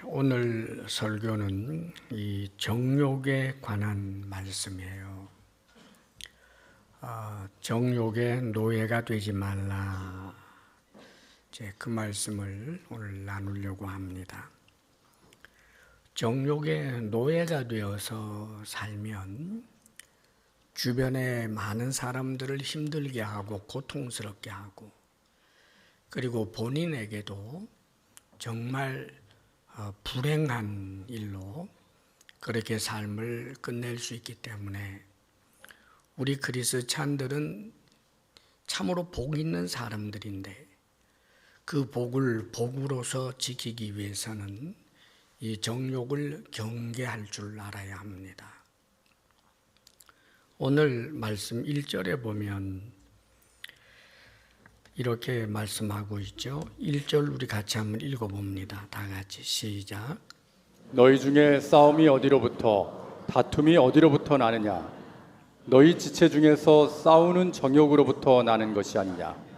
오늘 설교는 이 정욕에 관한 말씀이에요. 정욕의 노예가 되지 말라. 그 말씀을 오늘 나누려고 합니다. 정욕의 노예가 되어서 살면 주변의 많은 사람들을 힘들게 하고 고통스럽게 하고, 그리고 본인에게도 정말 불행한 일로 그렇게 삶을 끝낼 수 있기 때문에 우리 그리스찬들은 참으로 복 있는 사람들인데, 그 복을 복으로서 지키기 위해서는 이 정욕을 경계할 줄 알아야 합니다. 오늘 말씀 1절에 보면 이렇게 말씀하고 있죠. 1절 우리 같이 한번 읽어봅니다. 다 같이 시작. 너희 중에 싸움이 어디로부터 다툼이 어디로부터 나느냐? 너희 지체 중에서 싸우는 정욕으로부터 나는 것이 아니냐?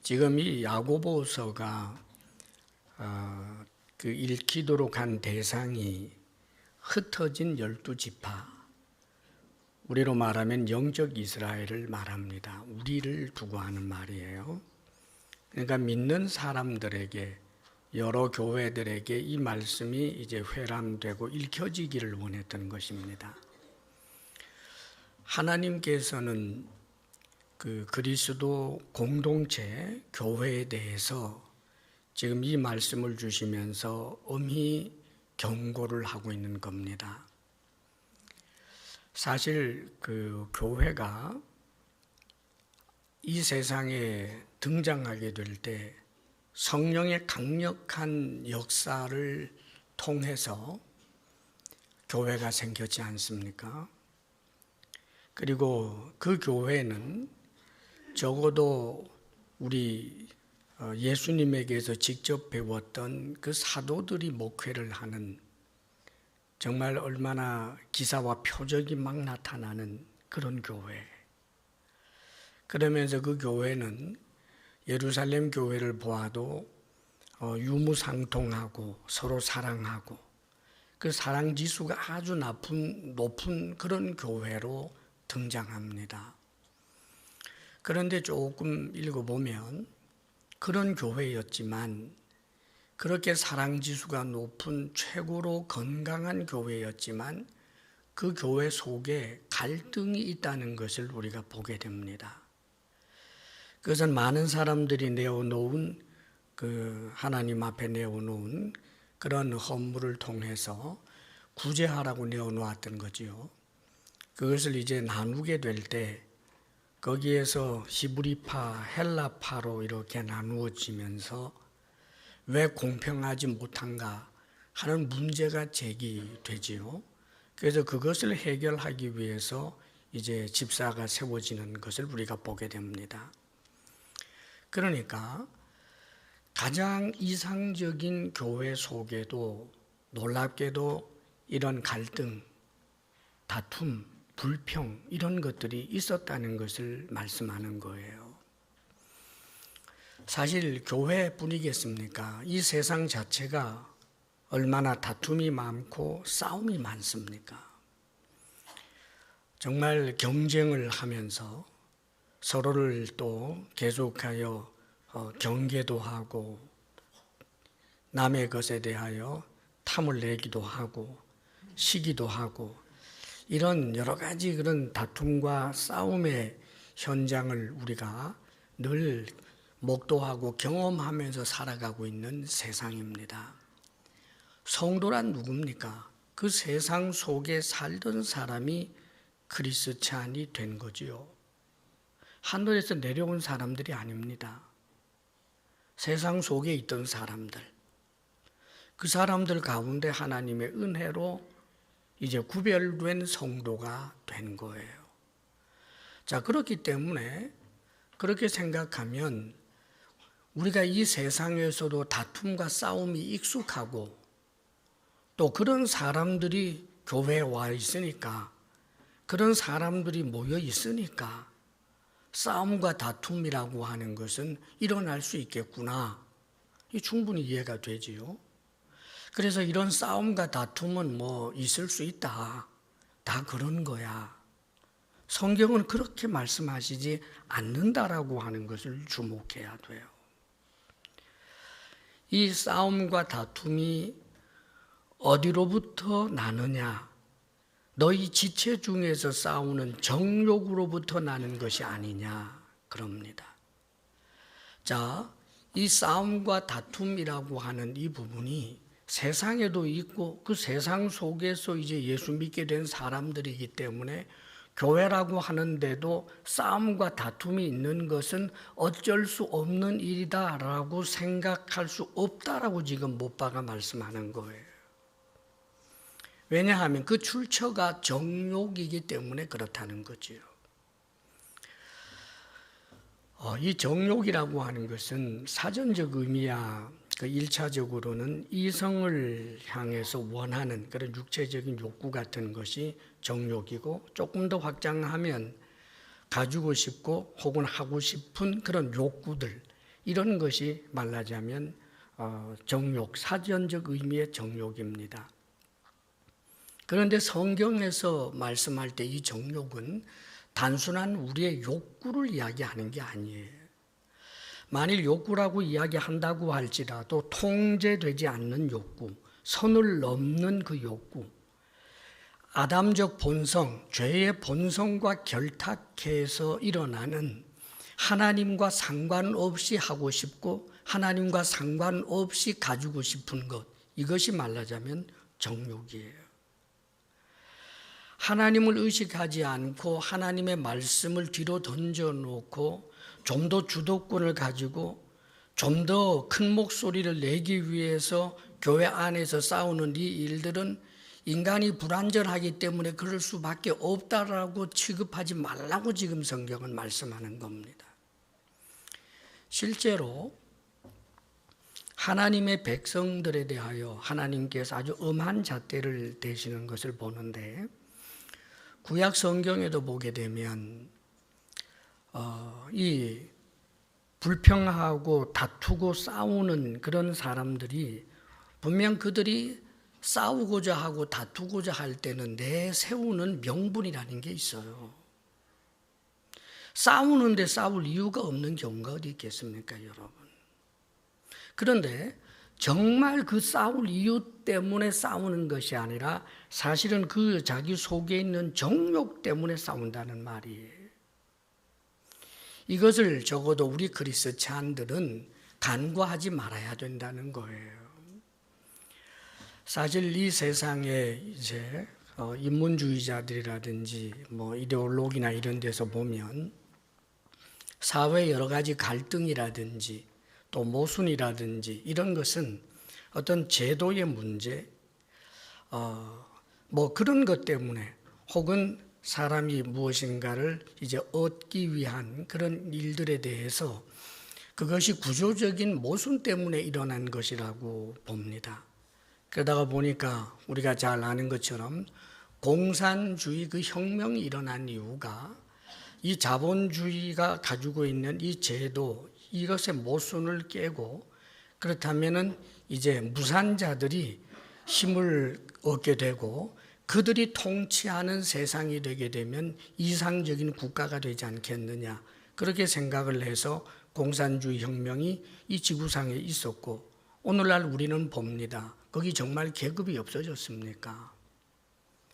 지금 이 야고보서가 읽히도록 한 대상이 흩어진 12지파, 우리로 말하면 영적 이스라엘을 말합니다. 우리를 두고 하는 말이에요. 그러니까 믿는 사람들에게, 여러 교회들에게 이 말씀이 이제 회람되고 읽혀지기를 원했던 것입니다. 하나님께서는 그 그리스도 공동체, 교회에 대해서 지금 이 말씀을 주시면서 엄히 경고를 하고 있는 겁니다. 사실 그 교회가 이 세상에 등장하게 될 때 성령의 강력한 역사를 통해서 교회가 생겼지 않습니까? 그리고 그 교회는 적어도 우리 예수님에게서 직접 배웠던 그 사도들이 목회를 하는, 정말 얼마나 기사와 표적이 막 나타나는 그런 교회. 그러면서 그 교회는 예루살렘 교회를 보아도 유무상통하고 서로 사랑하고, 그 사랑 지수가 아주 높은 그런 교회로 등장합니다. 그런데 조금 읽어보면 그런 교회였지만, 그렇게 사랑 지수가 높은 최고로 건강한 교회였지만 그 교회 속에 갈등이 있다는 것을 우리가 보게 됩니다. 그것은 많은 사람들이 내어놓은, 하나님 앞에 내어놓은 그런 헌물을 통해서 구제하라고 내어놓았던 거지요. 그것을 이제 나누게 될 때 거기에서 히브리파, 헬라파로 이렇게 나누어지면서 왜 공평하지 못한가 하는 문제가 제기되지요. 그래서 그것을 해결하기 위해서 이제 집사가 세워지는 것을 우리가 보게 됩니다. 그러니까 가장 이상적인 교회 속에도 놀랍게도 이런 갈등, 다툼, 불평 이런 것들이 있었다는 것을 말씀하는 거예요. 사실 교회뿐이겠습니까? 이 세상 자체가 얼마나 다툼이 많고 싸움이 많습니까? 정말 경쟁을 하면서 서로를 또 계속하여 경계도 하고, 남의 것에 대하여 탐을 내기도 하고 시기도 하고, 이런 여러 가지 그런 다툼과 싸움의 현장을 우리가 늘 목도하고 경험하면서 살아가고 있는 세상입니다. 성도란 누굽니까? 그 세상 속에 살던 사람이 그리스찬이 된 거지요. 하늘에서 내려온 사람들이 아닙니다. 세상 속에 있던 사람들, 그 사람들 가운데 하나님의 은혜로 이제 구별된 성도가 된 거예요. 자, 그렇기 때문에 그렇게 생각하면 우리가 이 세상에서도 다툼과 싸움이 익숙하고, 또 그런 사람들이 교회에 와 있으니까, 그런 사람들이 모여 있으니까 싸움과 다툼이라고 하는 것은 일어날 수 있겠구나, 이 충분히 이해가 되지요. 그래서 이런 싸움과 다툼은 뭐 있을 수 있다. 다 그런 거야. 성경은 그렇게 말씀하시지 않는다라고 하는 것을 주목해야 돼요. 이 싸움과 다툼이 어디로부터 나느냐? 너희 지체 중에서 싸우는 정욕으로부터 나는 것이 아니냐? 그럽니다. 자, 이 싸움과 다툼이라고 하는 이 부분이 세상에도 있고 그 세상 속에서 이제 예수 믿게 된 사람들이기 때문에 교회라고 하는데도 싸움과 다툼이 있는 것은 어쩔 수 없는 일이다라고 생각할 수 없다라고 지금 못바가 말씀하는 거예요. 왜냐하면 그 출처가 정욕이기 때문에 그렇다는 거지요. 이 정욕이라고 하는 것은 사전적 의미야. 그 1차적으로는 이성을 향해서 원하는 그런 육체적인 욕구 같은 것이 정욕이고, 조금 더 확장하면 가지고 싶고 혹은 하고 싶은 그런 욕구들, 이런 것이 말하자면 정욕, 사전적 의미의 정욕입니다. 그런데 성경에서 말씀할 때 이 정욕은 단순한 우리의 욕구를 이야기하는 게 아니에요. 만일 욕구라고 이야기한다고 할지라도 통제되지 않는 욕구, 선을 넘는 그 욕구, 아담적 본성, 죄의 본성과 결탁해서 일어나는 하나님과 상관없이 하고 싶고 하나님과 상관없이 가지고 싶은 것, 이것이 말하자면 정욕이에요. 하나님을 의식하지 않고 하나님의 말씀을 뒤로 던져놓고 좀 더 주도권을 가지고 좀 더 큰 목소리를 내기 위해서 교회 안에서 싸우는 이 일들은 인간이 불완전하기 때문에 그럴 수밖에 없다라고 취급하지 말라고 지금 성경은 말씀하는 겁니다. 실제로 하나님의 백성들에 대하여 하나님께서 아주 엄한 잣대를 대시는 것을 보는데, 구약 성경에도 보게 되면 이 불평하고 다투고 싸우는 그런 사람들이 분명 그들이 싸우고자 하고 다투고자 할 때는 내세우는 명분이라는 게 있어요. 싸우는데 싸울 이유가 없는 경우가 어디 있겠습니까, 여러분? 그런데 정말 그 싸울 이유 때문에 싸우는 것이 아니라 사실은 그 자기 속에 있는 정욕 때문에 싸운다는 말이에요. 이것을 적어도 우리 그리스찬들은 간과하지 말아야 된다는 거예요. 사실 이 세상에 이제 인문주의자들이라든지 뭐 이데올로기나 이런 데서 보면 사회 여러 가지 갈등이라든지 또 모순이라든지 이런 것은 어떤 제도의 문제, 뭐 그런 것 때문에 혹은 사람이 무엇인가를 이제 얻기 위한 그런 일들에 대해서 그것이 구조적인 모순 때문에 일어난 것이라고 봅니다. 그러다가 보니까 우리가 잘 아는 것처럼 공산주의 그 혁명이 일어난 이유가 이 자본주의가 가지고 있는 이 제도, 이것의 모순을 깨고, 그렇다면은 이제 무산자들이 힘을 얻게 되고 그들이 통치하는 세상이 되게 되면 이상적인 국가가 되지 않겠느냐, 그렇게 생각을 해서 공산주의 혁명이 이 지구상에 있었고, 오늘날 우리는 봅니다. 거기 정말 계급이 없어졌습니까?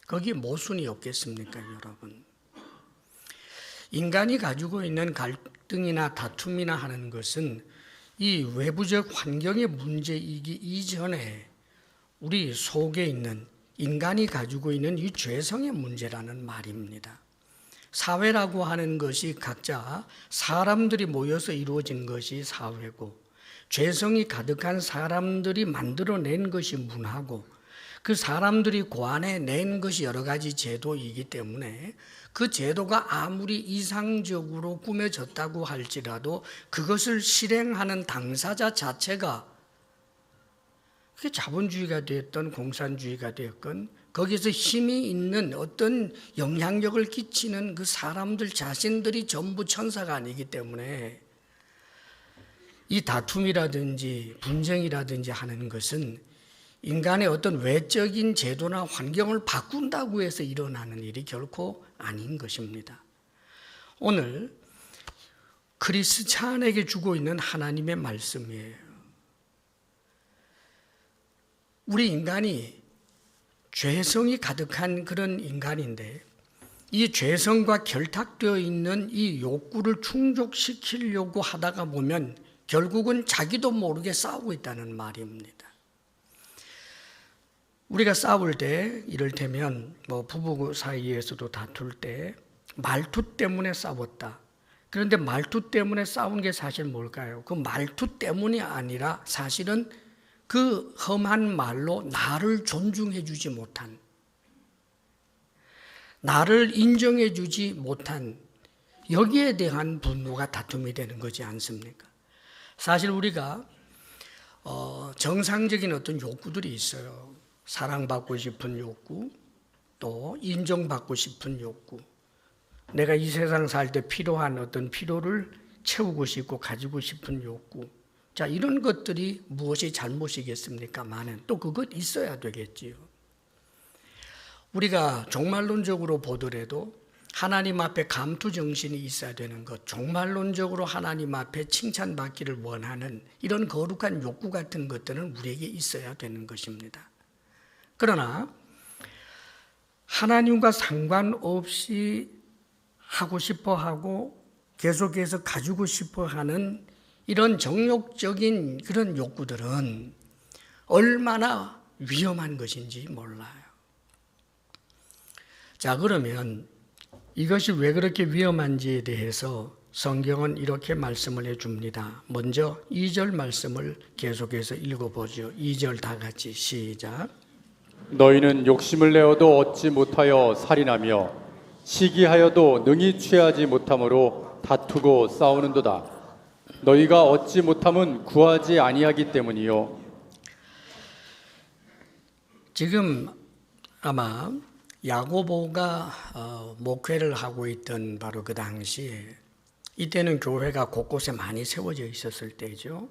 거기 모순이 없겠습니까, 여러분? 인간이 가지고 있는 갈등이나 다툼이나 하는 것은 이 외부적 환경의 문제이기 이전에 우리 속에 있는 인간이 가지고 있는 이 죄성의 문제라는 말입니다. 사회라고 하는 것이 각자 사람들이 모여서 이루어진 것이 사회고, 죄성이 가득한 사람들이 만들어낸 것이 문화고, 그 사람들이 고안해낸 것이 여러 가지 제도이기 때문에 그 제도가 아무리 이상적으로 꾸며졌다고 할지라도 그것을 실행하는 당사자 자체가, 그게 자본주의가 되었던 공산주의가 되었건 거기서 힘이 있는 어떤 영향력을 끼치는 그 사람들 자신들이 전부 천사가 아니기 때문에 이 다툼이라든지 분쟁이라든지 하는 것은 인간의 어떤 외적인 제도나 환경을 바꾼다고 해서 일어나는 일이 결코 아닌 것입니다. 오늘 크리스찬에게 주고 있는 하나님의 말씀이에요. 우리 인간이 죄성이 가득한 그런 인간인데 이 죄성과 결탁되어 있는 이 욕구를 충족시키려고 하다가 보면 결국은 자기도 모르게 싸우고 있다는 말입니다. 우리가 싸울 때 이를테면 부부 사이에서도 다툴 때 말투 때문에 싸웠다. 그런데 말투 때문에 싸운 게 사실 뭘까요? 그 말투 때문이 아니라 사실은 그 험한 말로 나를 존중해 주지 못한, 나를 인정해 주지 못한 여기에 대한 분노가 다툼이 되는 거지 않습니까? 사실 우리가 정상적인 어떤 욕구들이 있어요. 사랑받고 싶은 욕구, 또 인정받고 싶은 욕구, 내가 이 세상 살 때 필요한 어떤 필요를 채우고 싶고 가지고 싶은 욕구. 자, 이런 것들이 무엇이 잘못이겠습니까만은 또 그것 있어야 되겠지요. 우리가 종말론적으로 보더라도 하나님 앞에 감투 정신이 있어야 되는 것, 종말론적으로 하나님 앞에 칭찬받기를 원하는 이런 거룩한 욕구 같은 것들은 우리에게 있어야 되는 것입니다. 그러나 하나님과 상관없이 하고 싶어 하고 계속해서 가지고 싶어 하는 이런 정욕적인 그런 욕구들은 얼마나 위험한 것인지 몰라요. 자, 그러면 이것이 왜 그렇게 위험한지에 대해서 성경은 이렇게 말씀을 해줍니다. 먼저 2절 말씀을 계속해서 읽어보죠. 2절 다 같이 시작. 너희는 욕심을 내어도 얻지 못하여 살인하며 시기하여도 능히 취하지 못함으로 다투고 싸우는도다. 너희가 얻지 못함은 구하지 아니하기 때문이요. 지금 아마 야고보가 목회를 하고 있던 바로 그 당시에 이때는 교회가 곳곳에 많이 세워져 있었을 때죠.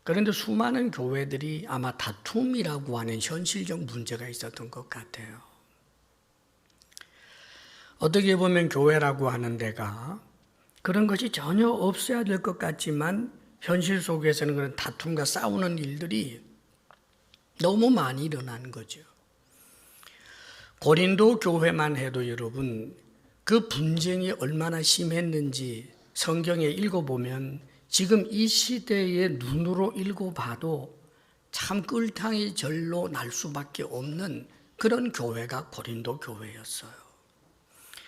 그런데 수많은 교회들이 아마 다툼이라고 하는 현실적 문제가 있었던 것 같아요. 어떻게 보면 교회라고 하는 데가 그런 것이 전혀 없어야 될 것 같지만 현실 속에서는 그런 다툼과 싸우는 일들이 너무 많이 일어나는 거죠. 고린도 교회만 해도 여러분 그 분쟁이 얼마나 심했는지 성경에 읽어보면 지금 이 시대의 눈으로 읽어봐도 참 꿀탕이 절로 날 수밖에 없는 그런 교회가 고린도 교회였어요.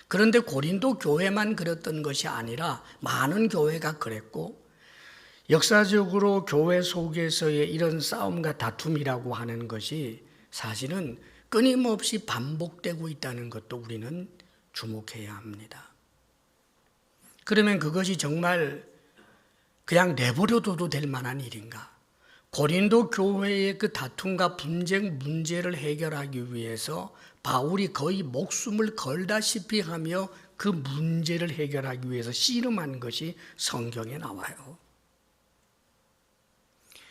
그런데 고린도 교회만 그랬던 것이 아니라 많은 교회가 그랬고 역사적으로 교회 속에서의 이런 싸움과 다툼이라고 하는 것이 사실은 끊임없이 반복되고 있다는 것도 우리는 주목해야 합니다. 그러면 그것이 정말 그냥 내버려둬도 될 만한 일인가? 고린도 교회의 그 다툼과 분쟁 문제를 해결하기 위해서 바울이 거의 목숨을 걸다시피 하며 그 문제를 해결하기 위해서 씨름한 것이 성경에 나와요.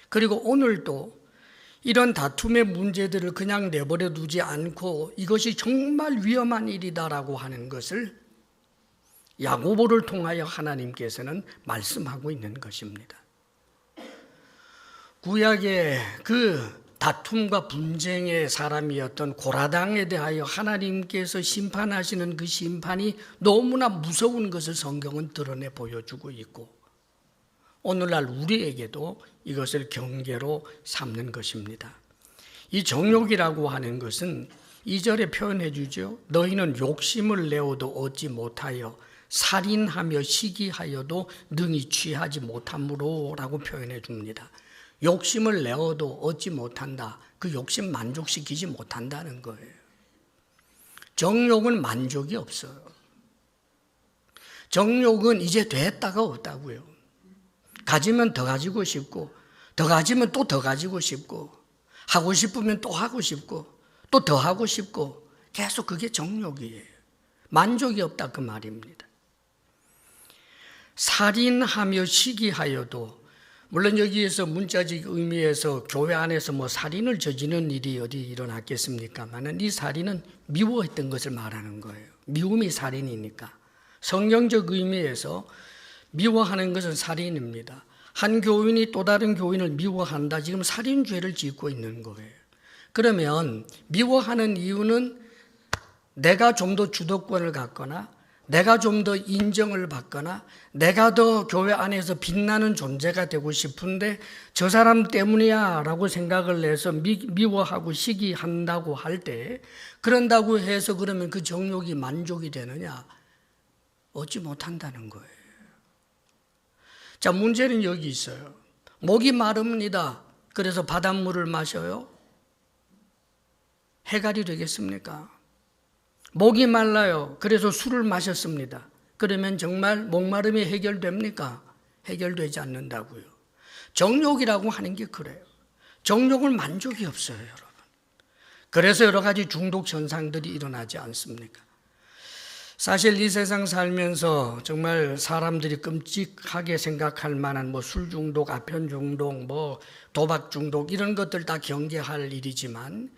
그리고 오늘도 이런 다툼의 문제들을 그냥 내버려 두지 않고 이것이 정말 위험한 일이다라고 하는 것을 야고보를 통하여 하나님께서는 말씀하고 있는 것입니다. 구약의 그 다툼과 분쟁의 사람이었던 고라당에 대하여 하나님께서 심판하시는 그 심판이 너무나 무서운 것을 성경은 드러내 보여주고 있고 오늘날 우리에게도 이것을 경계로 삼는 것입니다. 이 정욕이라고 하는 것은 2절에 표현해 주죠. 너희는 욕심을 내어도 얻지 못하여 살인하며 시기하여도 능히 취하지 못함으로 라고 표현해 줍니다. 욕심을 내어도 얻지 못한다. 그 욕심 만족시키지 못한다는 거예요. 정욕은 만족이 없어요. 정욕은 이제 됐다가 없다고요. 가지면 더 가지고 싶고 더 가지면 또 더 가지고 싶고 하고 싶으면 또 하고 싶고 또 더 하고 싶고 계속 그게 정욕이에요. 만족이 없다 그 말입니다. 살인하며 시기하여도 물론 여기에서 문자적 의미에서 교회 안에서 뭐 살인을 저지르는 일이 어디 일어났겠습니까만은 이 살인은 미워했던 것을 말하는 거예요. 미움이 살인이니까. 성경적 의미에서 미워하는 것은 살인입니다. 한 교인이 또 다른 교인을 미워한다. 지금 살인죄를 짓고 있는 거예요. 그러면 미워하는 이유는 내가 좀 더 주도권을 갖거나 내가 좀 더 인정을 받거나 내가 더 교회 안에서 빛나는 존재가 되고 싶은데 저 사람 때문이야 라고 생각을 해서 미워하고 시기한다고 할 때 그런다고 해서 그러면 그 정욕이 만족이 되느냐? 얻지 못한다는 거예요. 자, 문제는 여기 있어요. 목이 마릅니다. 그래서 바닷물을 마셔요? 해갈이 되겠습니까? 목이 말라요. 그래서 술을 마셨습니다. 그러면 정말 목마름이 해결됩니까? 해결되지 않는다고요. 정욕이라고 하는 게 그래요. 정욕은 만족이 없어요, 여러분. 그래서 여러 가지 중독 현상들이 일어나지 않습니까? 사실 이 세상 살면서 정말 사람들이 끔찍하게 생각할 만한 뭐 술 중독, 아편 중독, 뭐 도박 중독 이런 것들 다 경계할 일이지만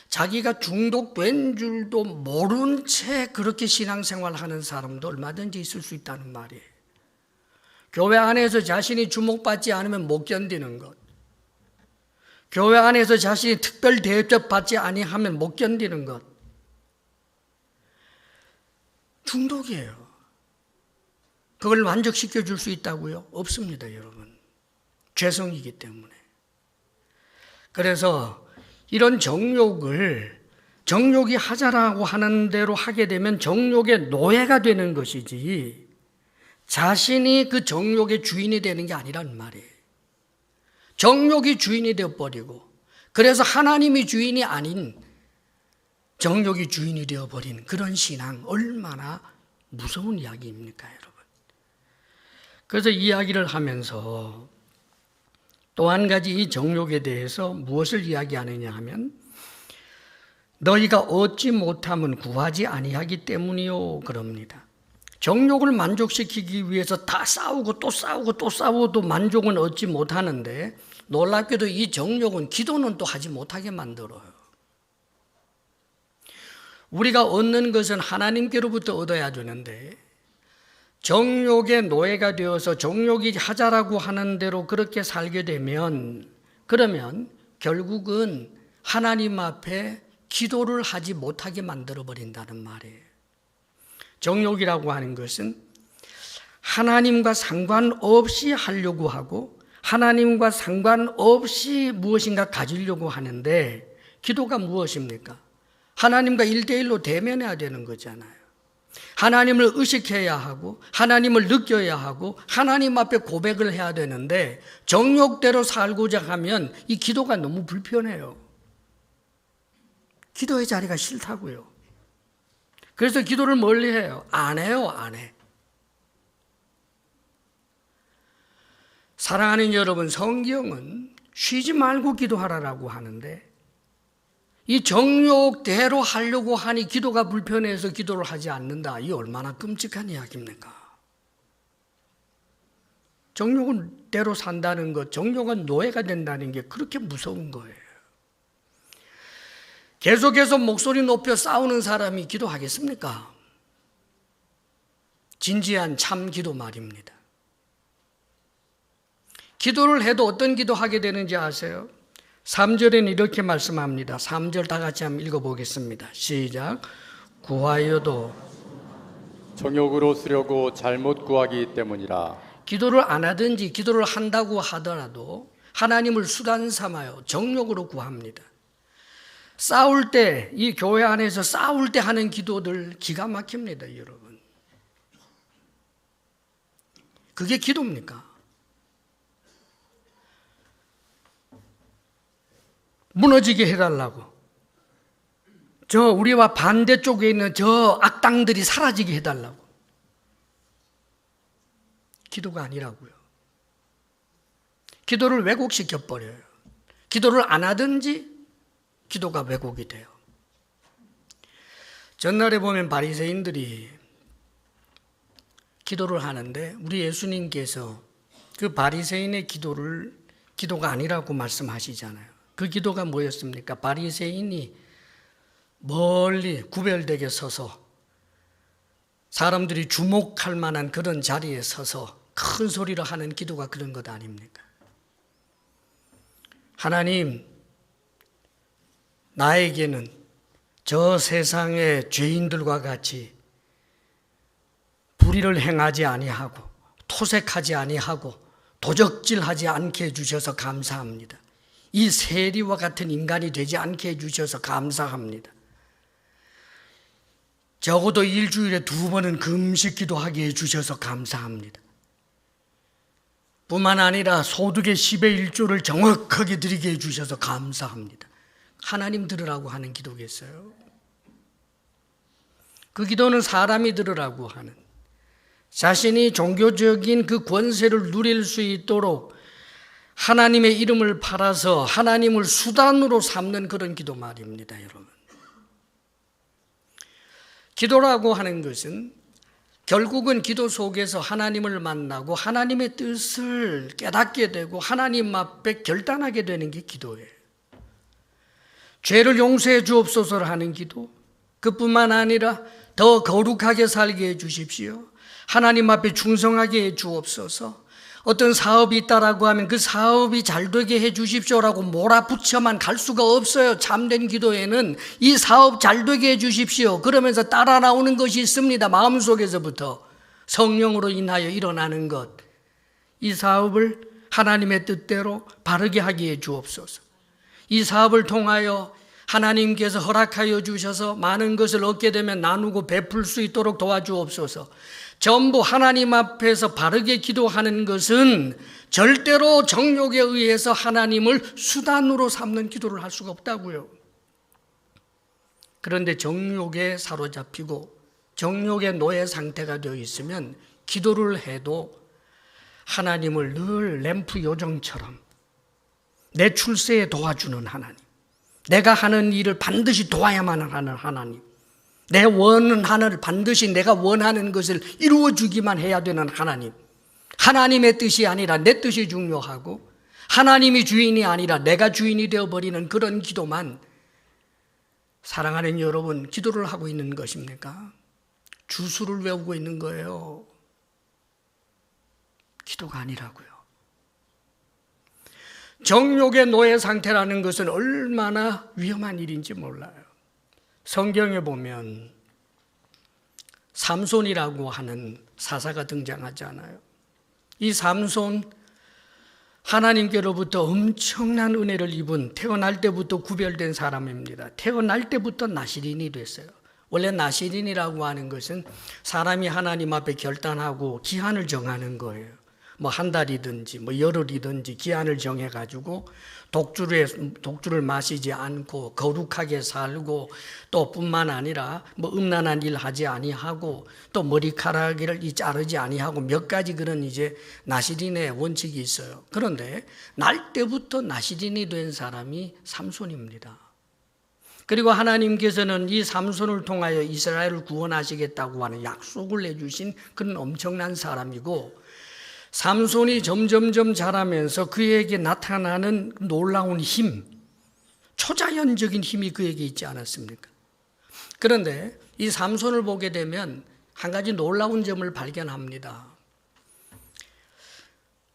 자기가 중독된 줄도 모른 채 그렇게 신앙생활하는 사람도 얼마든지 있을 수 있다는 말이에요. 교회 안에서 자신이 주목받지 않으면 못 견디는 것. 교회 안에서 자신이 특별 대접받지 아니하면 못 견디는 것. 중독이에요. 그걸 만족시켜 줄 수 있다고요? 없습니다, 여러분. 죄성이기 때문에. 그래서 이런 정욕이 하자라고 하는 대로 하게 되면 정욕의 노예가 되는 것이지 자신이 그 정욕의 주인이 되는 게 아니란 말이에요. 정욕이 주인이 되어버리고 그래서 하나님이 주인이 아닌 정욕이 주인이 되어버린 그런 신앙 얼마나 무서운 이야기입니까, 여러분. 그래서 이야기를 하면서 또 한 가지 이 정욕에 대해서 무엇을 이야기하느냐 하면 너희가 얻지 못함은 구하지 아니하기 때문이요 그럽니다. 정욕을 만족시키기 위해서 다 싸우고 또 싸우고 또 싸워도 만족은 얻지 못하는데 놀랍게도 이 정욕은 기도는 또 하지 못하게 만들어요. 우리가 얻는 것은 하나님께로부터 얻어야 되는데 정욕의 노예가 되어서 정욕이 하자라고 하는 대로 그렇게 살게 되면 그러면 결국은 하나님 앞에 기도를 하지 못하게 만들어버린다는 말이에요. 정욕이라고 하는 것은 하나님과 상관없이 하려고 하고 하나님과 상관없이 무엇인가 가지려고 하는데 기도가 무엇입니까? 하나님과 1대1로 대면해야 되는 거잖아요. 하나님을 의식해야 하고 하나님을 느껴야 하고 하나님 앞에 고백을 해야 되는데 정욕대로 살고자 하면 이 기도가 너무 불편해요. 기도의 자리가 싫다고요. 그래서 기도를 멀리 해요. 안 해요, 안 해. 사랑하는 여러분, 성경은 쉬지 말고 기도하라라고 하는데 이 정욕대로 하려고 하니 기도가 불편해서 기도를 하지 않는다. 이 얼마나 끔찍한 이야기입니까? 정욕은 대로 산다는 것, 정욕은 노예가 된다는 게 그렇게 무서운 거예요. 계속해서 목소리 높여 싸우는 사람이 기도하겠습니까? 진지한 참 기도 말입니다. 기도를 해도 어떤 기도하게 되는지 아세요? 3절에는 이렇게 말씀합니다. 3절 다 같이 한번 읽어보겠습니다. 시작. 구하여도 정욕으로 쓰려고 잘못 구하기 때문이라. 기도를 안 하든지 기도를 한다고 하더라도 하나님을 수단 삼아요. 정욕으로 구합니다. 싸울 때, 이 교회 안에서 싸울 때 하는 기도들 기가 막힙니다, 여러분. 그게 기도입니까? 무너지게 해달라고. 저 우리와 반대쪽에 있는 저 악당들이 사라지게 해달라고. 기도가 아니라고요. 기도를 왜곡시켜버려요. 기도를 안 하든지 기도가 왜곡이 돼요. 전날에 보면 바리새인들이 기도를 하는데 우리 예수님께서 그 바리새인의 기도가 아니라고 말씀하시잖아요. 그 기도가 뭐였습니까? 바리새인이 멀리 구별되게 서서 사람들이 주목할 만한 그런 자리에 서서 큰 소리로 하는 기도가 그런 것 아닙니까? 하나님, 나에게는 저 세상의 죄인들과 같이 불의를 행하지 아니하고 토색하지 아니하고 도적질하지 않게 해주셔서 감사합니다. 이 세리와 같은 인간이 되지 않게 해주셔서 감사합니다. 적어도 일주일에 2번은 금식 기도하게 해주셔서 감사합니다. 뿐만 아니라 소득의 10의 1조를 정확하게 드리게 해주셔서 감사합니다. 하나님 들으라고 하는 기도겠어요? 그 기도는 사람이 들으라고 하는, 자신이 종교적인 그 권세를 누릴 수 있도록 하나님의 이름을 팔아서 하나님을 수단으로 삼는 그런 기도 말입니다, 여러분. 기도라고 하는 것은 결국은 기도 속에서 하나님을 만나고 하나님의 뜻을 깨닫게 되고 하나님 앞에 결단하게 되는 게 기도예요. 죄를 용서해 주옵소서를 하는 기도, 그뿐만 아니라 더 거룩하게 살게 해 주십시오. 하나님 앞에 충성하게 해 주옵소서. 어떤 사업이 있다라고 하면 그 사업이 잘 되게 해 주십시오라고 몰아붙여만 갈 수가 없어요. 참된 기도에는 이 사업 잘 되게 해 주십시오 그러면서 따라 나오는 것이 있습니다. 마음속에서부터 성령으로 인하여 일어나는 것, 이 사업을 하나님의 뜻대로 바르게 하게 해 주옵소서. 이 사업을 통하여 하나님께서 허락하여 주셔서 많은 것을 얻게 되면 나누고 베풀 수 있도록 도와주옵소서. 전부 하나님 앞에서 바르게 기도하는 것은 절대로 정욕에 의해서 하나님을 수단으로 삼는 기도를 할 수가 없다고요. 그런데 정욕에 사로잡히고 정욕의 노예 상태가 되어 있으면 기도를 해도 하나님을 늘 램프 요정처럼 내 출세에 도와주는 하나님, 내가 하는 일을 반드시 도와야만 하는 하나님, 내 원하는 반드시 내가 원하는 것을 이루어주기만 해야 되는 하나님, 하나님의 뜻이 아니라 내 뜻이 중요하고 하나님이 주인이 아니라 내가 주인이 되어버리는 그런 기도만, 사랑하는 여러분, 기도를 하고 있는 것입니까? 주수를 외우고 있는 거예요. 기도가 아니라고요. 정욕의 노예 상태라는 것은 얼마나 위험한 일인지 몰라요. 성경에 보면 삼손이라고 하는 사사가 등장하잖아요. 이 삼손, 하나님께로부터 엄청난 은혜를 입은, 태어날 때부터 구별된 사람입니다. 태어날 때부터 나시린이 됐어요. 원래 나시린이라고 하는 것은 사람이 하나님 앞에 결단하고 기한을 정하는 거예요. 뭐 한 달이든지 뭐 열흘이든지 기한을 정해가지고 독주를 마시지 않고 거룩하게 살고, 또 뿐만 아니라 뭐 음란한 일 하지 아니하고 또 머리카락을 자르지 아니하고 몇 가지 그런 이제 나시린의 원칙이 있어요. 그런데 날 때부터 나시린이 된 사람이 삼손입니다. 그리고 하나님께서는 이 삼손을 통하여 이스라엘을 구원하시겠다고 하는 약속을 해주신 그런 엄청난 사람이고, 삼손이 점점점 자라면서 그에게 나타나는 놀라운 힘, 초자연적인 힘이 그에게 있지 않았습니까? 그런데 이 삼손을 보게 되면 한 가지 놀라운 점을 발견합니다.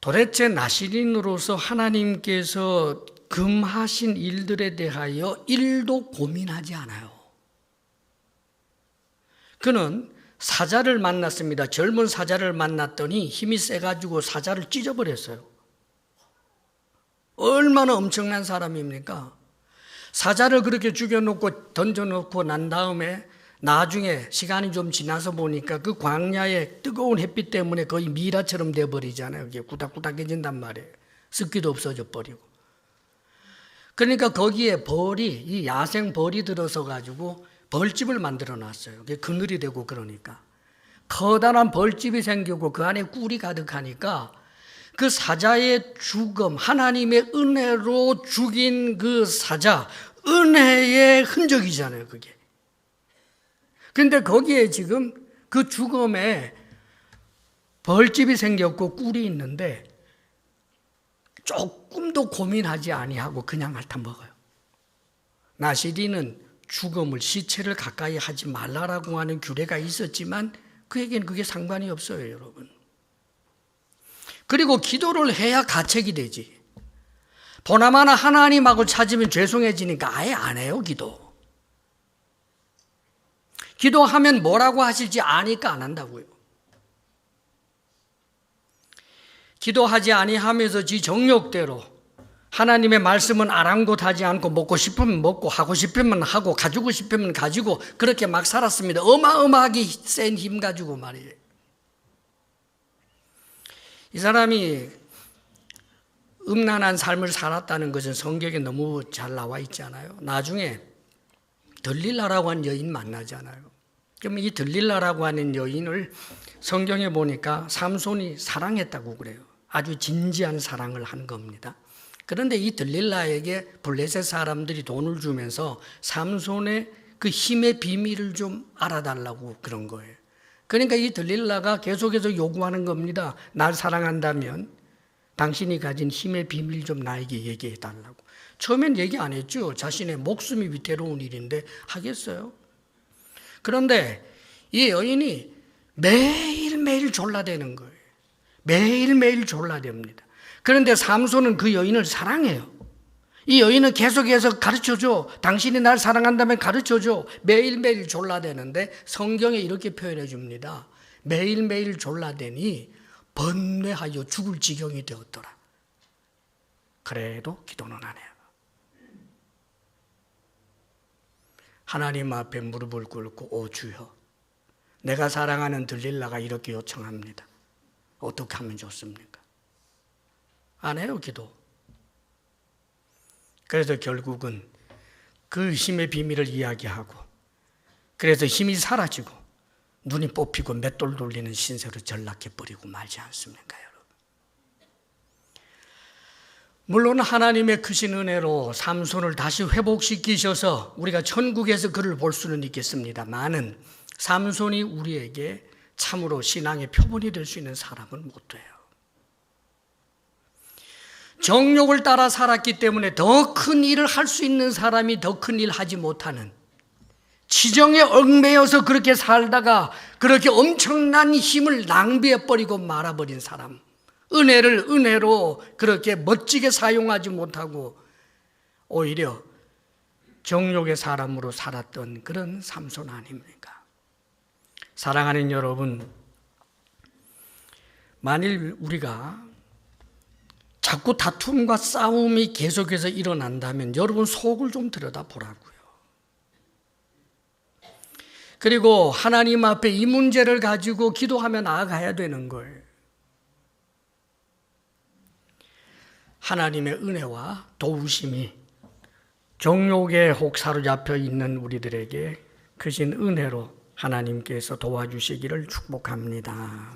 도대체 나시린으로서 하나님께서 금하신 일들에 대하여 1도 고민하지 않아요. 그는 사자를 만났습니다. 젊은 사자를 만났더니 힘이 세가지고 사자를 찢어버렸어요. 얼마나 엄청난 사람입니까? 사자를 그렇게 죽여놓고 던져놓고 난 다음에 나중에 시간이 좀 지나서 보니까 그 광야의 뜨거운 햇빛 때문에 거의 미라처럼 돼버리잖아요. 이게 구닥구닥해진단 말이에요. 습기도 없어져 버리고. 그러니까 거기에 벌이, 이 야생 벌이 들어서 가지고 벌집을 만들어 놨어요. 그늘이 되고 그러니까. 커다란 벌집이 생기고 그 안에 꿀이 가득하니까 그 사자의 죽음, 하나님의 은혜로 죽인 그 사자, 은혜의 흔적이잖아요, 그게. 근데 거기에 지금 그 죽음에 벌집이 생겼고 꿀이 있는데 조금도 고민하지 아니하고 그냥 핥아 먹어요. 나시린은 죽음을, 시체를 가까이 하지 말라라고 하는 규례가 있었지만 그에게는 그게 상관이 없어요, 여러분. 그리고 기도를 해야 가책이 되지. 보나마나 하나님하고 찾으면 죄송해지니까 아예 안 해요, 기도. 기도하면 뭐라고 하실지 아니까 안 한다고요. 기도하지 아니하면서 지 정욕대로 하나님의 말씀은 아랑곳하지 않고 먹고 싶으면 먹고 하고 싶으면 하고 가지고 싶으면 가지고 그렇게 막 살았습니다. 어마어마하게 센 힘 가지고 말이에요. 이 사람이 음란한 삶을 살았다는 것은 성경에 너무 잘 나와 있잖아요. 나중에 들릴라라고 하는 여인 만나잖아요. 그럼 이 들릴라라고 하는 여인을 성경에 보니까 삼손이 사랑했다고 그래요. 아주 진지한 사랑을 한 겁니다. 그런데 이 들릴라에게 블레셋 사람들이 돈을 주면서 삼손의 그 힘의 비밀을 좀 알아달라고 그런 거예요. 그러니까 이 들릴라가 계속해서 요구하는 겁니다. 날 사랑한다면 당신이 가진 힘의 비밀 좀 나에게 얘기해 달라고. 처음엔 얘기 안 했죠. 자신의 목숨이 위태로운 일인데 하겠어요? 그런데 이 여인이 매일매일 졸라대는 거예요. 매일매일 졸라댑니다. 그런데 삼손은 그 여인을 사랑해요. 이 여인은 계속해서 가르쳐줘. 당신이 날 사랑한다면 가르쳐줘. 매일매일 졸라대는데 성경에 이렇게 표현해 줍니다. 매일매일 졸라대니 번뇌하여 죽을 지경이 되었더라. 그래도 기도는 안 해요. 하나님 앞에 무릎을 꿇고 오 주여, 내가 사랑하는 들릴라가 이렇게 요청합니다. 어떻게 하면 좋습니까? 안 해요, 기도. 그래서 결국은 그 힘의 비밀을 이야기하고, 그래서 힘이 사라지고 눈이 뽑히고 맷돌 돌리는 신세로 전락해버리고 말지 않습니까, 여러분? 물론 하나님의 크신 은혜로 삼손을 다시 회복시키셔서 우리가 천국에서 그를 볼 수는 있겠습니다만은 삼손이 우리에게 참으로 신앙의 표본이 될 수 있는 사람은 못 돼요. 정욕을 따라 살았기 때문에 더 큰 일을 할 수 있는 사람이 더 큰 일 하지 못하는, 지정에 얽매여서 그렇게 살다가 그렇게 엄청난 힘을 낭비해버리고 말아버린 사람, 은혜를 은혜로 그렇게 멋지게 사용하지 못하고 오히려 정욕의 사람으로 살았던 그런 삼손 아닙니까? 사랑하는 여러분, 만일 우리가 자꾸 다툼과 싸움이 계속해서 일어난다면 여러분 속을 좀 들여다보라고요. 그리고 하나님 앞에 이 문제를 가지고 기도하며 나아가야 되는 거예요. 하나님의 은혜와 도우심이 정욕에 혹 사로잡혀 있는 우리들에게 크신 은혜로 하나님께서 도와주시기를 축복합니다.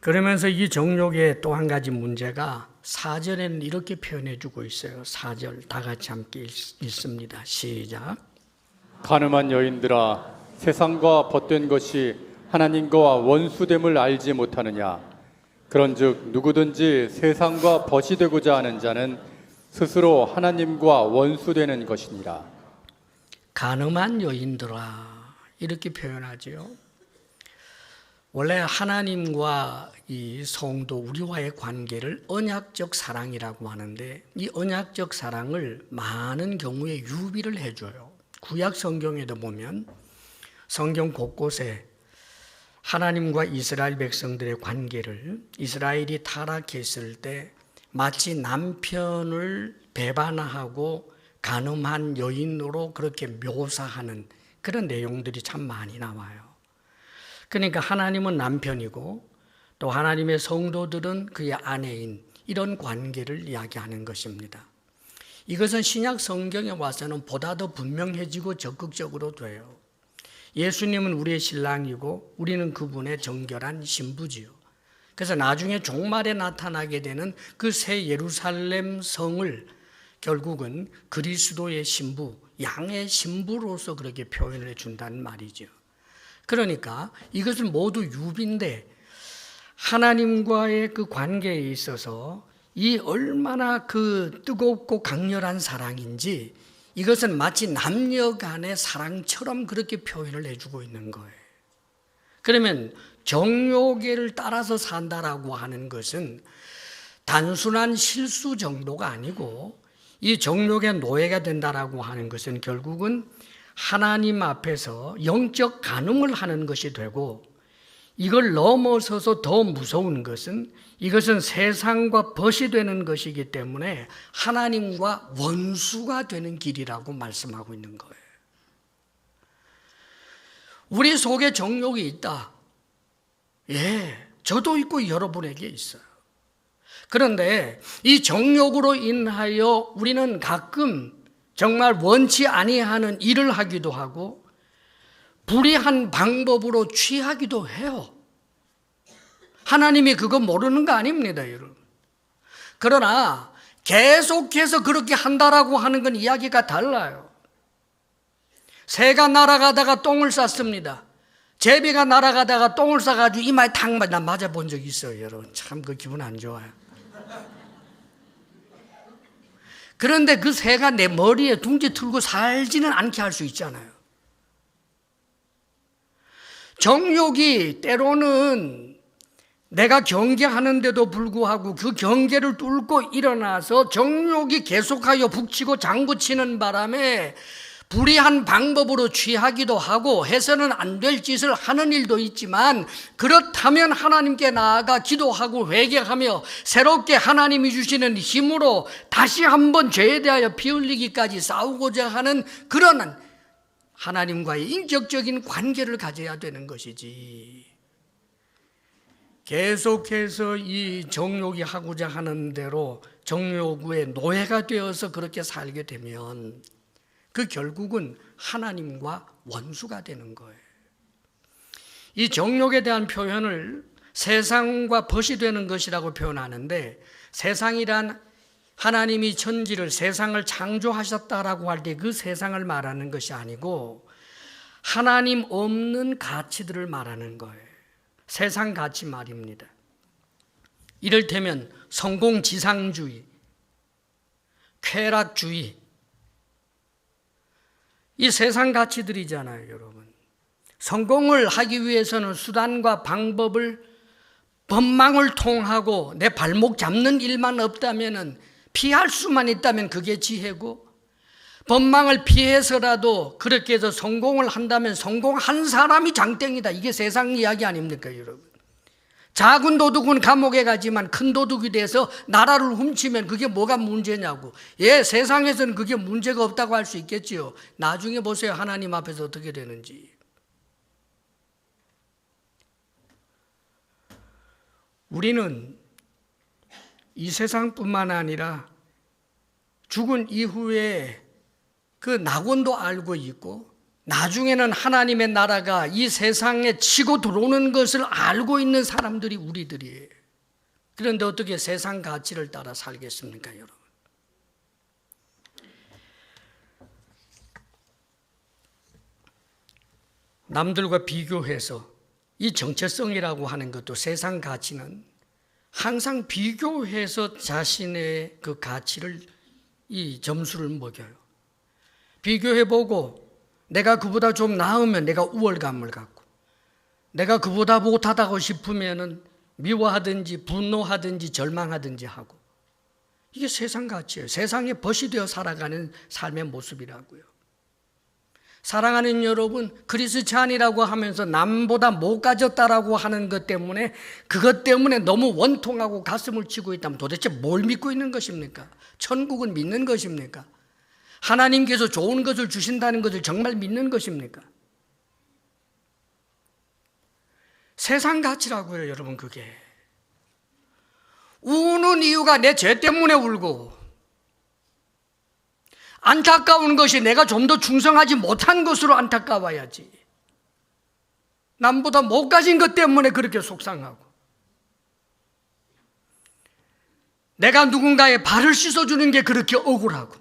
그러면서 이 정욕의 또 한 가지 문제가 4절에는 이렇게 표현해 주고 있어요. 4절 다 같이 함께 읽습니다. 시작. 가늠한 여인들아, 세상과 벗된 것이 하나님과 원수됨을 알지 못하느냐? 그런즉 누구든지 세상과 벗이 되고자 하는 자는 스스로 하나님과 원수되는 것이니라. 가늠한 여인들아, 이렇게 표현하지요. 원래 하나님과 이 성도 우리와의 관계를 언약적 사랑이라고 하는데, 이 언약적 사랑을 많은 경우에 유비를 해줘요. 구약 성경에도 보면 성경 곳곳에 하나님과 이스라엘 백성들의 관계를, 이스라엘이 타락했을 때 마치 남편을 배반하고 간음한 여인으로 그렇게 묘사하는 그런 내용들이 참 많이 나와요. 그러니까 하나님은 남편이고 또 하나님의 성도들은 그의 아내인 이런 관계를 이야기하는 것입니다. 이것은 신약 성경에 와서는 보다 더 분명해지고 적극적으로 돼요. 예수님은 우리의 신랑이고 우리는 그분의 정결한 신부지요. 그래서 나중에 종말에 나타나게 되는 그 새 예루살렘 성을 결국은 그리스도의 신부, 양의 신부로서 그렇게 표현을 해준다는 말이죠. 그러니까 이것은 모두 유비인데 하나님과의 그 관계에 있어서 이 얼마나 그 뜨겁고 강렬한 사랑인지 이것은 마치 남녀 간의 사랑처럼 그렇게 표현을 해주고 있는 거예요. 그러면 정욕을 따라서 산다라고 하는 것은 단순한 실수 정도가 아니고 이 정욕의 노예가 된다라고 하는 것은 결국은 하나님 앞에서 영적 간음을 하는 것이 되고, 이걸 넘어서서 더 무서운 것은 이것은 세상과 벗이 되는 것이기 때문에 하나님과 원수가 되는 길이라고 말씀하고 있는 거예요. 우리 속에 정욕이 있다. 예, 저도 있고 여러분에게 있어요. 그런데 이 정욕으로 인하여 우리는 가끔 정말 원치 아니하는 일을 하기도 하고 불의한 방법으로 취하기도 해요. 하나님이 그거 모르는 거 아닙니다, 여러분. 그러나 계속해서 그렇게 한다라고 하는 건 이야기가 달라요. 새가 날아가다가 똥을 쌌습니다. 제비가 날아가다가 똥을 싸가지고 이마에 탁 맞아본 적 있어요, 여러분. 참 그 기분 안 좋아요. 그런데 그 새가 내 머리에 둥지 틀고 살지는 않게 할 수 있잖아요. 정욕이 때로는 내가 경계하는데도 불구하고 그 경계를 뚫고 일어나서 정욕이 계속하여 북치고 장구치는 바람에 불의한 방법으로 취하기도 하고 해서는 안 될 짓을 하는 일도 있지만, 그렇다면 하나님께 나아가 기도하고 회개하며 새롭게 하나님이 주시는 힘으로 다시 한번 죄에 대하여 피 흘리기까지 싸우고자 하는 그런 하나님과의 인격적인 관계를 가져야 되는 것이지, 계속해서 이 정욕이 하고자 하는 대로 정욕의 노예가 되어서 그렇게 살게 되면 그 결국은 하나님과 원수가 되는 거예요. 이 정욕에 대한 표현을 세상과 벗이 되는 것이라고 표현하는데, 세상이란 하나님이 천지를 세상을 창조하셨다라고 할 때 그 세상을 말하는 것이 아니고 하나님 없는 가치들을 말하는 거예요. 세상 가치 말입니다. 이를테면 성공지상주의, 쾌락주의, 이 세상 가치들이잖아요, 여러분. 성공을 하기 위해서는 수단과 방법을 법망을 통하고 내 발목 잡는 일만 없다면, 피할 수만 있다면 그게 지혜고, 법망을 피해서라도 그렇게 해서 성공을 한다면 성공한 사람이 장땡이다. 이게 세상 이야기 아닙니까, 여러분? 작은 도둑은 감옥에 가지만 큰 도둑이 돼서 나라를 훔치면 그게 뭐가 문제냐고. 예, 세상에서는 그게 문제가 없다고 할 수 있겠지요. 나중에 보세요, 하나님 앞에서 어떻게 되는지. 우리는 이 세상뿐만 아니라 죽은 이후에 그 낙원도 알고 있고, 나중에는 하나님의 나라가 이 세상에 치고 들어오는 것을 알고 있는 사람들이 우리들이에요. 그런데 어떻게 세상 가치를 따라 살겠습니까, 여러분? 남들과 비교해서 이 정체성이라고 하는 것도, 세상 가치는 항상 비교해서 자신의 그 가치를, 이 점수를 먹여요. 비교해보고 내가 그보다 좀 나으면 내가 우월감을 갖고, 내가 그보다 못하다고 싶으면 미워하든지 분노하든지 절망하든지 하고, 이게 세상 가치예요. 세상에 벗이 되어 살아가는 삶의 모습이라고요. 사랑하는 여러분, 크리스찬이라고 하면서 남보다 못 가졌다라고 하는 것 때문에, 그것 때문에 너무 원통하고 가슴을 치고 있다면 도대체 뭘 믿고 있는 것입니까? 천국은 믿는 것입니까? 하나님께서 좋은 것을 주신다는 것을 정말 믿는 것입니까? 세상 가치라고요, 여러분. 그게 우는 이유가 내 죄 때문에 울고, 안타까운 것이 내가 좀 더 충성하지 못한 것으로 안타까워야지, 남보다 못 가진 것 때문에 그렇게 속상하고, 내가 누군가의 발을 씻어주는 게 그렇게 억울하고.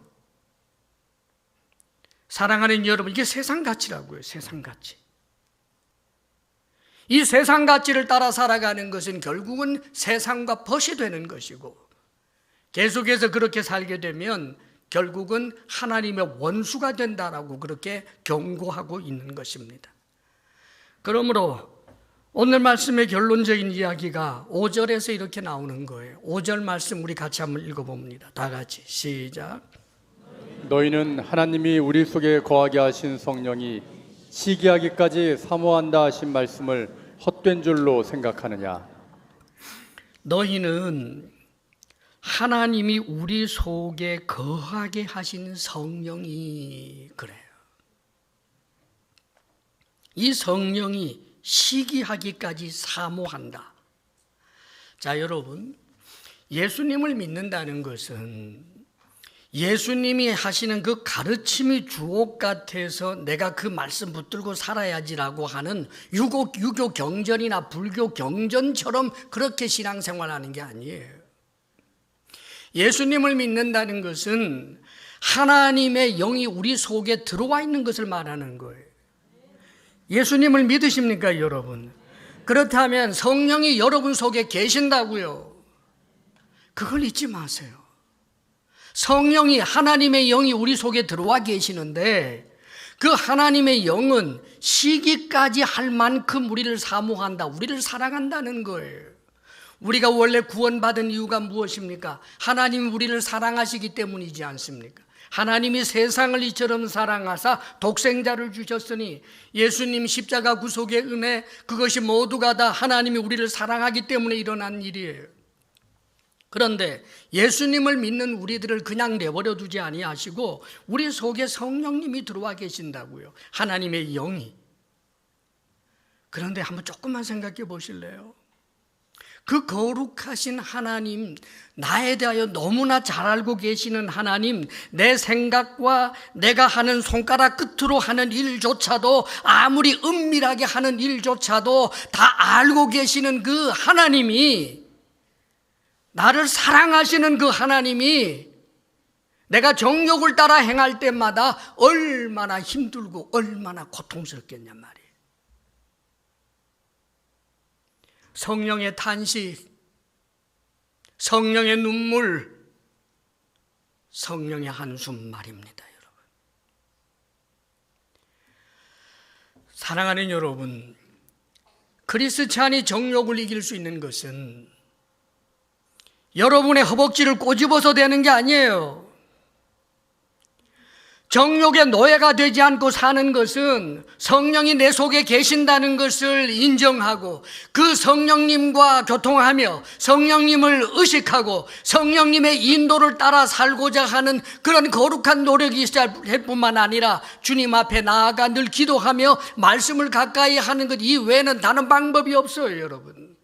사랑하는 여러분, 이게 세상 가치라고요, 세상 가치. 이 세상 가치를 따라 살아가는 것은 결국은 세상과 벗이 되는 것이고, 계속해서 그렇게 살게 되면 결국은 하나님의 원수가 된다라고 그렇게 경고하고 있는 것입니다. 그러므로 오늘 말씀의 결론적인 이야기가 5절에서 이렇게 나오는 거예요. 5절 말씀 우리 같이 한번 읽어봅니다. 다 같이 시작. 너희는 하나님이 우리 속에 거하게 하신 성령이 시기하기까지 사모한다 하신 말씀을 헛된 줄로 생각하느냐? 너희는 하나님이 우리 속에 거하게 하신 성령이 그래요. 이 성령이 시기하기까지 사모한다. 자, 여러분, 예수님을 믿는다는 것은 예수님이 하시는 그 가르침이 주옥 같아서 내가 그 말씀 붙들고 살아야지라고 하는 유교 경전이나 불교 경전처럼 그렇게 신앙생활하는 게 아니에요. 예수님을 믿는다는 것은 하나님의 영이 우리 속에 들어와 있는 것을 말하는 거예요. 예수님을 믿으십니까, 여러분? 그렇다면 성령이 여러분 속에 계신다고요. 그걸 잊지 마세요. 성령이, 하나님의 영이 우리 속에 들어와 계시는데 그 하나님의 영은 시기까지 할 만큼 우리를 사모한다, 우리를 사랑한다는 거예요. 우리가 원래 구원받은 이유가 무엇입니까? 하나님이 우리를 사랑하시기 때문이지 않습니까? 하나님이 세상을 이처럼 사랑하사 독생자를 주셨으니 예수님 십자가 구속의 은혜, 그것이 모두가 다 하나님이 우리를 사랑하기 때문에 일어난 일이에요. 그런데 예수님을 믿는 우리들을 그냥 내버려 두지 아니하시고 우리 속에 성령님이 들어와 계신다고요. 하나님의 영이. 그런데 한번 조금만 생각해 보실래요? 그 거룩하신 하나님, 나에 대하여 너무나 잘 알고 계시는 하나님, 내 생각과 내가 하는 손가락 끝으로 하는 일조차도, 아무리 은밀하게 하는 일조차도 다 알고 계시는 그 하나님이, 나를 사랑하시는 그 하나님이 내가 정욕을 따라 행할 때마다 얼마나 힘들고 얼마나 고통스럽겠냔 말이에요. 성령의 탄식, 성령의 눈물, 성령의 한숨 말입니다, 여러분. 사랑하는 여러분, 크리스찬이 정욕을 이길 수 있는 것은 여러분의 허벅지를 꼬집어서 되는 게 아니에요. 정욕의 노예가 되지 않고 사는 것은 성령이 내 속에 계신다는 것을 인정하고 그 성령님과 교통하며 성령님을 의식하고 성령님의 인도를 따라 살고자 하는 그런 거룩한 노력이 있어야 할 뿐만 아니라 주님 앞에 나아가 늘 기도하며 말씀을 가까이 하는 것 이외에는 다른 방법이 없어요, 여러분.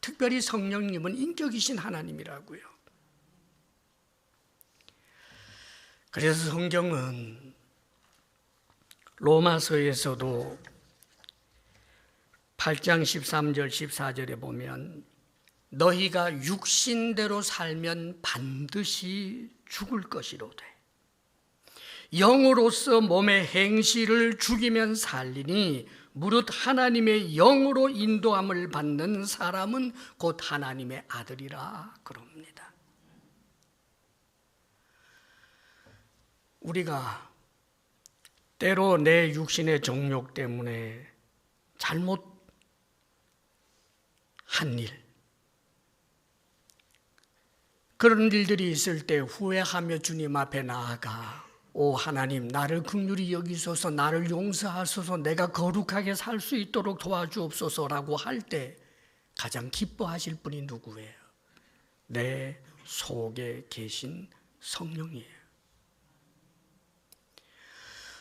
특별히 성령님은 인격이신 하나님이라고요. 그래서 성경은 로마서에서도 8장 13절 14절에 보면 너희가 육신대로 살면 반드시 죽을 것이로되 영으로서 몸의 행실을 죽이면 살리니 무릇 하나님의 영으로 인도함을 받는 사람은 곧 하나님의 아들이라 그럽니다. 우리가 때로 내 육신의 정욕 때문에 잘못한 일, 그런 일들이 있을 때 후회하며 주님 앞에 나아가 오 하나님, 나를 긍휼히 여기소서, 나를 용서하소서, 내가 거룩하게 살 수 있도록 도와주옵소서라고 할 때 가장 기뻐하실 분이 누구예요? 내 속에 계신 성령이에요.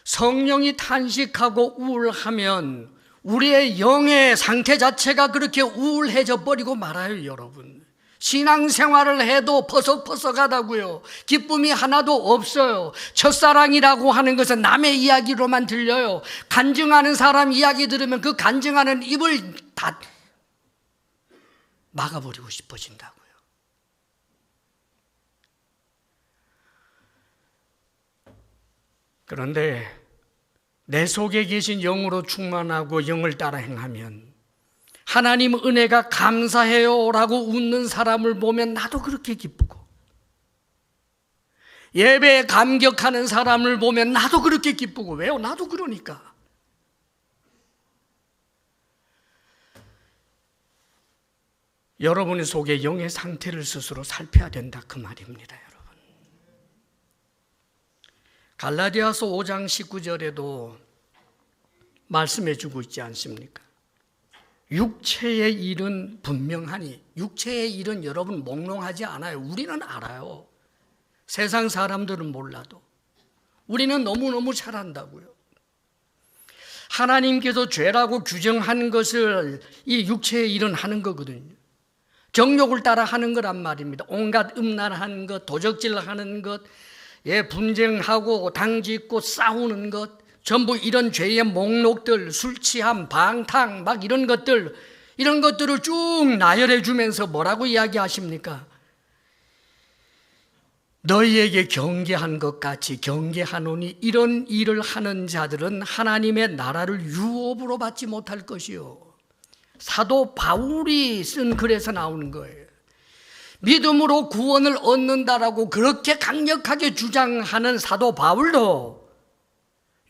성령이 탄식하고 우울하면 우리의 영의 상태 자체가 그렇게 우울해져 버리고 말아요, 여러분. 신앙생활을 해도 퍼석퍼석하다고요. 기쁨이 하나도 없어요. 첫사랑이라고 하는 것은 남의 이야기로만 들려요. 간증하는 사람 이야기 들으면 그 간증하는 입을 다 막아버리고 싶어진다고요. 그런데 내 속에 계신 영으로 충만하고 영을 따라 행하면 하나님 은혜가 감사해요 라고 웃는 사람을 보면 나도 그렇게 기쁘고, 예배에 감격하는 사람을 보면 나도 그렇게 기쁘고. 왜요? 나도 그러니까. 여러분의 속에 영의 상태를 스스로 살펴야 된다, 그 말입니다, 여러분. 갈라디아서 5장 19절에도 말씀해 주고 있지 않습니까? 육체의 일은 분명하니, 육체의 일은 여러분 몽롱하지 않아요. 우리는 알아요. 세상 사람들은 몰라도 우리는 너무너무 잘 안다고요. 하나님께서 죄라고 규정한 것을 이 육체의 일은 하는 거거든요. 정욕을 따라 하는 거란 말입니다. 온갖 음란한 것, 도적질하는 것, 분쟁하고 당짓고 싸우는 것, 전부 이런 죄의 목록들, 술 취함, 방탕, 막 이런 것들을 쭉 나열해 주면서 뭐라고 이야기하십니까? 너희에게 경계한 것 같이 경계하노니 이런 일을 하는 자들은 하나님의 나라를 유업으로 받지 못할 것이요. 사도 바울이 쓴 글에서 나오는 거예요. 믿음으로 구원을 얻는다라고 그렇게 강력하게 주장하는 사도 바울도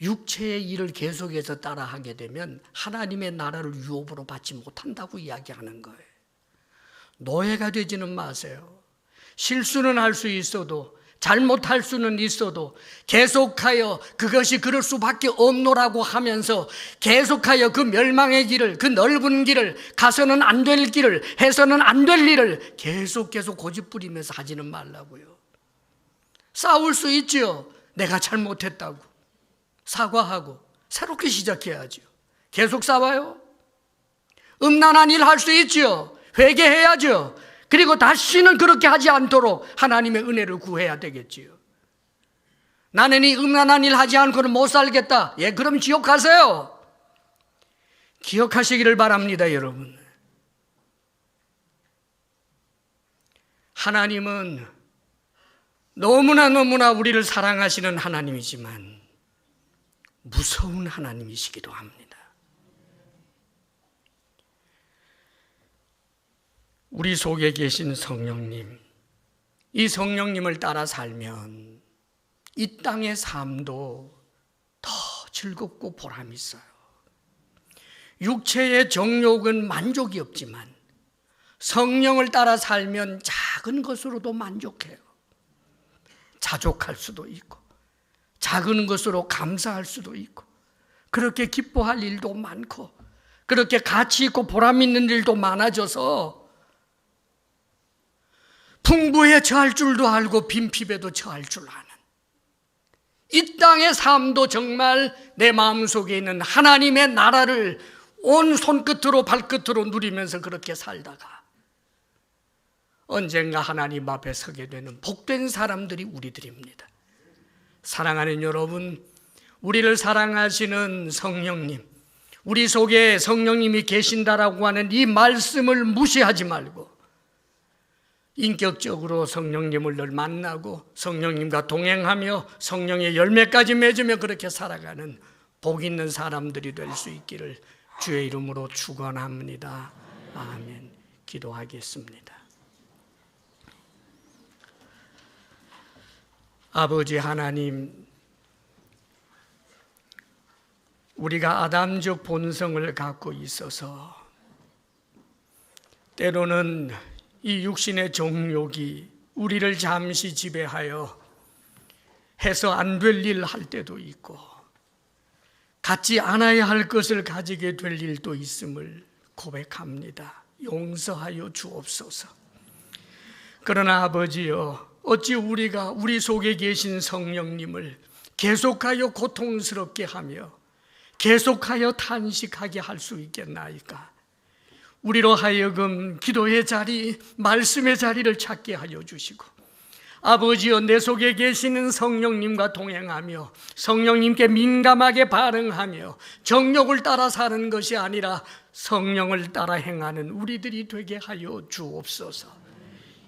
육체의 일을 계속해서 따라하게 되면 하나님의 나라를 유업으로 받지 못한다고 이야기하는 거예요. 노예가 되지는 마세요. 실수는 할 수 있어도, 잘못할 수는 있어도 계속하여 그것이 그럴 수밖에 없노라고 하면서 계속하여 그 멸망의 길을, 그 넓은 길을, 가서는 안 될 길을, 해서는 안 될 일을 계속 고집부리면서 하지는 말라고요. 싸울 수 있죠. 내가 잘못했다고 사과하고 새롭게 시작해야죠. 계속 싸워요? 음란한 일 할 수 있죠. 회개해야죠. 그리고 다시는 그렇게 하지 않도록 하나님의 은혜를 구해야 되겠지요. 나는 이 음란한 일 하지 않고는 못 살겠다. 그럼 지옥 가세요. 기억하시기를 바랍니다, 여러분. 하나님은 너무나 우리를 사랑하시는 하나님이지만 무서운 하나님이시기도 합니다. 우리 속에 계신 성령님, 이 성령님을 따라 살면 이 땅의 삶도 더 즐겁고 보람 있어요. 육체의 정욕은 만족이 없지만 성령을 따라 살면 작은 것으로도 만족해요. 자족할 수도 있고 작은 것으로 감사할 수도 있고 그렇게 기뻐할 일도 많고 그렇게 가치 있고 보람 있는 일도 많아져서 풍부에 처할 줄도 알고 빈핍에도 처할 줄 아는 이 땅의 삶도 정말 내 마음속에 있는 하나님의 나라를 온 손끝으로 발끝으로 누리면서 그렇게 살다가 언젠가 하나님 앞에 서게 되는 복된 사람들이 우리들입니다. 사랑하는 여러분, 우리를 사랑하시는 성령님, 우리 속에 성령님이 계신다라고 하는 이 말씀을 무시하지 말고 인격적으로 성령님을 늘 만나고 성령님과 동행하며 성령의 열매까지 맺으며 그렇게 살아가는 복 있는 사람들이 될 수 있기를 주의 이름으로 축원합니다. 아멘. 기도하겠습니다. 아버지 하나님, 우리가 아담적 본성을 갖고 있어서 때로는 이 육신의 정욕이 우리를 잠시 지배하여 해서 안 될 일 할 때도 있고 갖지 않아야 할 것을 가지게 될 일도 있음을 고백합니다. 용서하여 주옵소서. 그러나 아버지여, 어찌 우리가 우리 속에 계신 성령님을 계속하여 고통스럽게 하며 계속하여 탄식하게 할 수 있겠나이까? 우리로 하여금 기도의 자리, 말씀의 자리를 찾게 하여 주시고 아버지여, 내 속에 계시는 성령님과 동행하며 성령님께 민감하게 반응하며 정욕을 따라 사는 것이 아니라 성령을 따라 행하는 우리들이 되게 하여 주옵소서.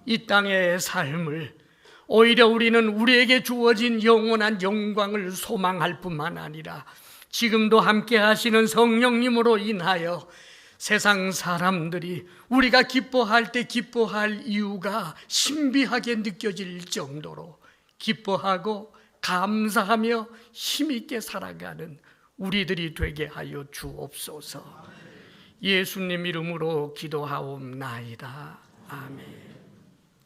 이 땅의 삶을 오히려 우리는 우리에게 주어진 영원한 영광을 소망할 뿐만 아니라 지금도 함께 하시는 성령님으로 인하여 세상 사람들이 우리가 기뻐할 때 기뻐할 이유가 신비하게 느껴질 정도로 기뻐하고 감사하며 힘있게 살아가는 우리들이 되게 하여 주옵소서. 예수님 이름으로 기도하옵나이다. 아멘.